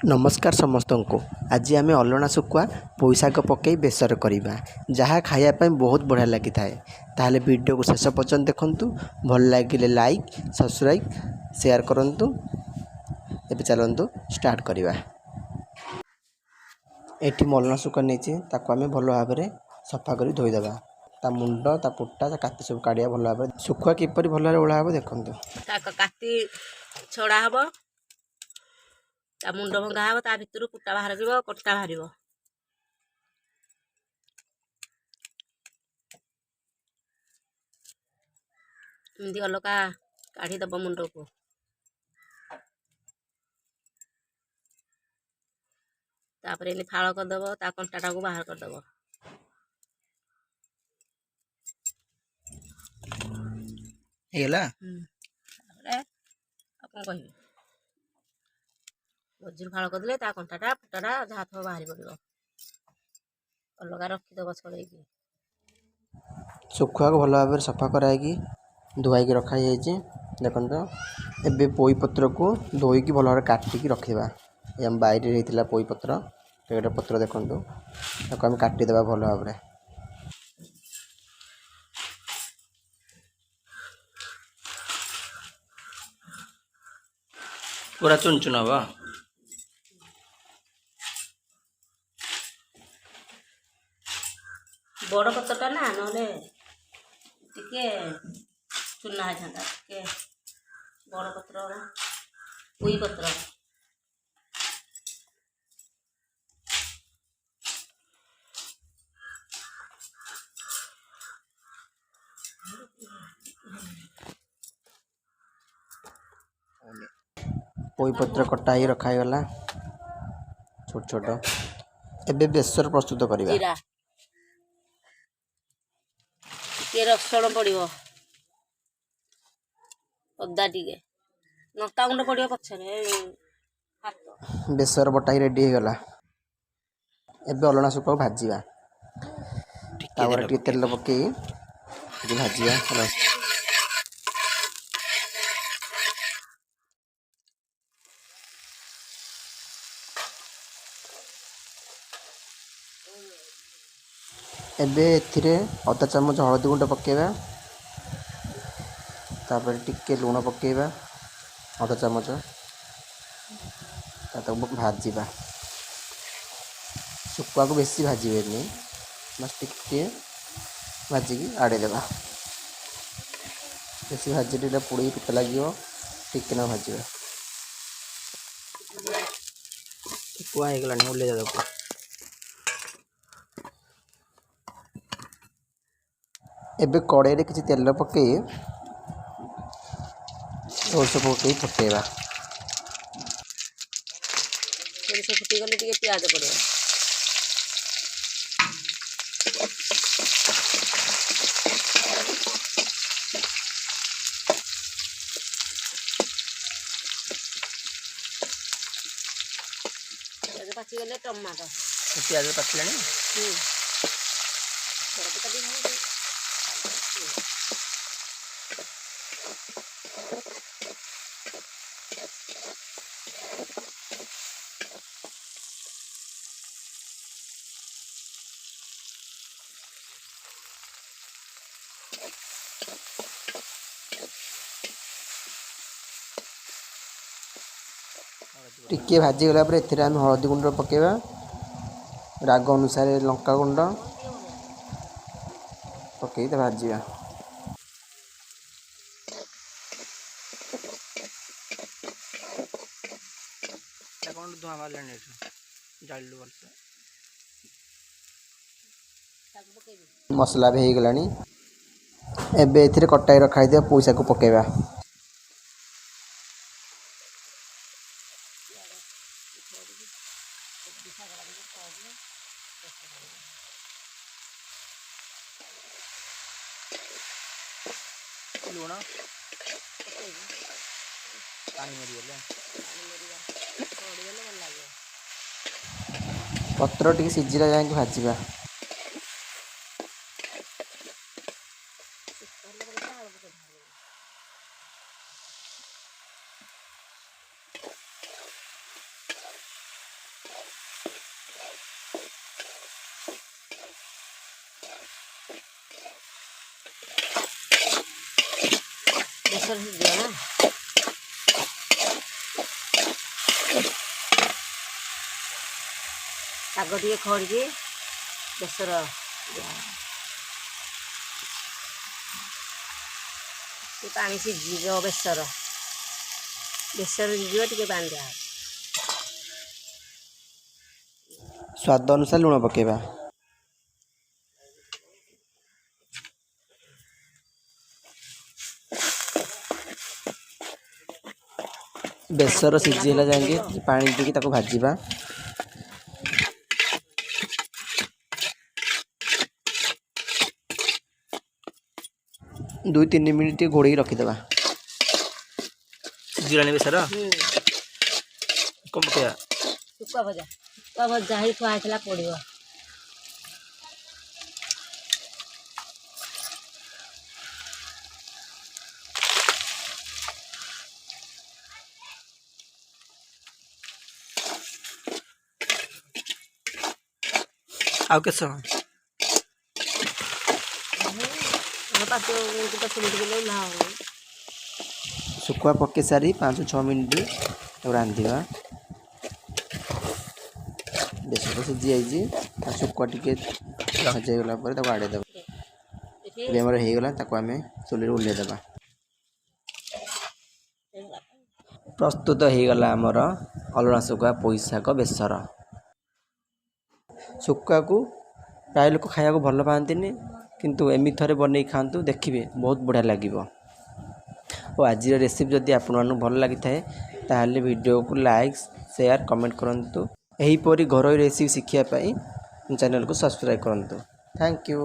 नमस्कार समस्त को आज आम अलना शुखुआ पोईशाग पकई बेसर करवा जहाँ खायापी बहुत बढ़िया लगी था। वीडियो को शेष पर्यंत देखूँ भल लगे लाइक सब्सक्राइब शेयर करूँ। एबे चलतु स्टार्ट करवा। एटी मलना शुखुआ नहीं आम भल भाव सफा कर धोईदेवा। ता मुंड ता पुट्टा ता काती सब काढ़िया भल भाव। शुखुआ किपर भल भाव ओढ़ा हे देखूँ। काती छड़ा हम ता मुंड भंगा हम ता भितर कुटा बाहर कटा बाहर एमती अलगा काढ़ीदब मुंड को तापर एने फाड़ करदब ता कंटाटा को बाहर करदब। कौन कह मझिर फाड़ करदे ता कंटाटा फुटाटा जहाँ थो बाहरी पड़ो अलगा रखीदब छड़े। शुखुआ को भल भाव सफा कराई धोई रखाई देखो। एबे पोई पत्र को धोईकी भल भाव काटिकी रखा। आम बाइरे होता पोई पत्र टेड़ पत्र देखूँ आम काटिदेवा भल भाव। पूरा चुन चुन हम बड़ पत्रटा ना ना टे चुना होता टे बड़ पत्र पुई पत्र पोई पत्र कटा ही रखागला छोट छोट। एबे बेसर प्रस्तुत करवा। जीरा टे रसुण पड़ो अदा टे लंका गुंड पड़ो पछरे बेसर बटा ही रेडी होगला। एबे अलना शुखुआ भाजवा तावर टे तेल पकई भाजवा। एबे एथिरे अधा चामच हलदी गुंड पकेबा तापर टिके लुण पकेबा अधा चामच भाजवा। शुखुआ को बेसी भाजबेनी बस टिके भाजिकी आड़ेदेवा। बेसी भाजी पुड़ी पिता लगे टिके ना भाजवा। शुखुआ हो गलानी ओल्हे जादू। एबे कड़े किसी तेल पकई सोरष पकई फुटेबा। फुटी गले टे प्याज पड़ो पाचिगले टमाटो प्याज पचला टिके भाजीगला आम हलदी गुंड पकेबा राग अनुसार लंका गुंड पकई भाजवा। मसला भी हो गलानी। एबे एथिरे कटाई रखाई पोईसा को पकेबा। लुण पत्र टी सीझिला जाए भाजवा। ବେସର ସିଝିବ ନା। ଶାଗ ଟିକେ ଖଡ଼ିକି ବେସର ପାଣି ସିଝିବ। ବେସର ସିଝିବ ଟିକେ ପାଣି ଦିଆହବ। ସ୍ୱାଦ ଅନୁସାରେ ଲୁଣ ପକାଇବା। ବେସର ସିଝିଲା ଯାଏଁକେ ପାଣି ଦେଇକି ତାକୁ ଭାଜିବା। 2-3 ମିନିଟ୍ ଟିକେ ଘୋଡ଼େଇକି ରଖିଦେବା। ସିଝିଲାଣି ବେସର କ'ଣ ପକାଇବା? ଶୁଖୁଆ ଭଜା ହେଇ ଥୁଆ ହେଇଥିଲା ପଡ଼ିବ। ଆଉ କେତେ ସମୟ? ଶୁଖୁଆ ପକାଇ ସାରି 5-6 ମିନିଟ୍ ତାକୁ ରାନ୍ଧିବା। ବେସର ସିଝି ଯାଇଛି। ଆଉ ଶୁଖୁଆ ଟିକେ ଭଜା ହେଇଗଲା ପରେ ତାକୁ ଆଡ଼େଇ ଦେବା। ଏବେ ଆମର ହେଇଗଲା, ତାକୁ ଆମେ ଚୁଲିରେ ଓହ୍ଲେଇ ଦେବା। ପ୍ରସ୍ତୁତ ହେଇଗଲା ଆମର ଅଲଣା ଶୁଖୁଆ ପୋଇ ଶାଗ ବେସର। ଶୁଖୁଆକୁ ପ୍ରାୟ ଲୋକ ଖାଇବାକୁ ଭଲ ପାଆନ୍ତିନି, କିନ୍ତୁ ଏମିତି ଥରେ ବନେଇ ଖାଆନ୍ତୁ, ଦେଖିବେ ବହୁତ ବଢ଼ିଆ ଲାଗିବ। ଓ ଆଜିର ରେସିପି ଯଦି ଆପଣମାନଙ୍କୁ ଭଲ ଲାଗିଥାଏ ତାହେଲେ ଭିଡ଼ିଓକୁ ଲାଇକ୍, ସେୟାର, କମେଣ୍ଟ କରନ୍ତୁ। ଏହିପରି ଘରୋଇ ରେସିପି ଶିଖିବା ପାଇଁ ଚ୍ୟାନେଲକୁ ସବସ୍କ୍ରାଇବ୍ କରନ୍ତୁ। Thank you.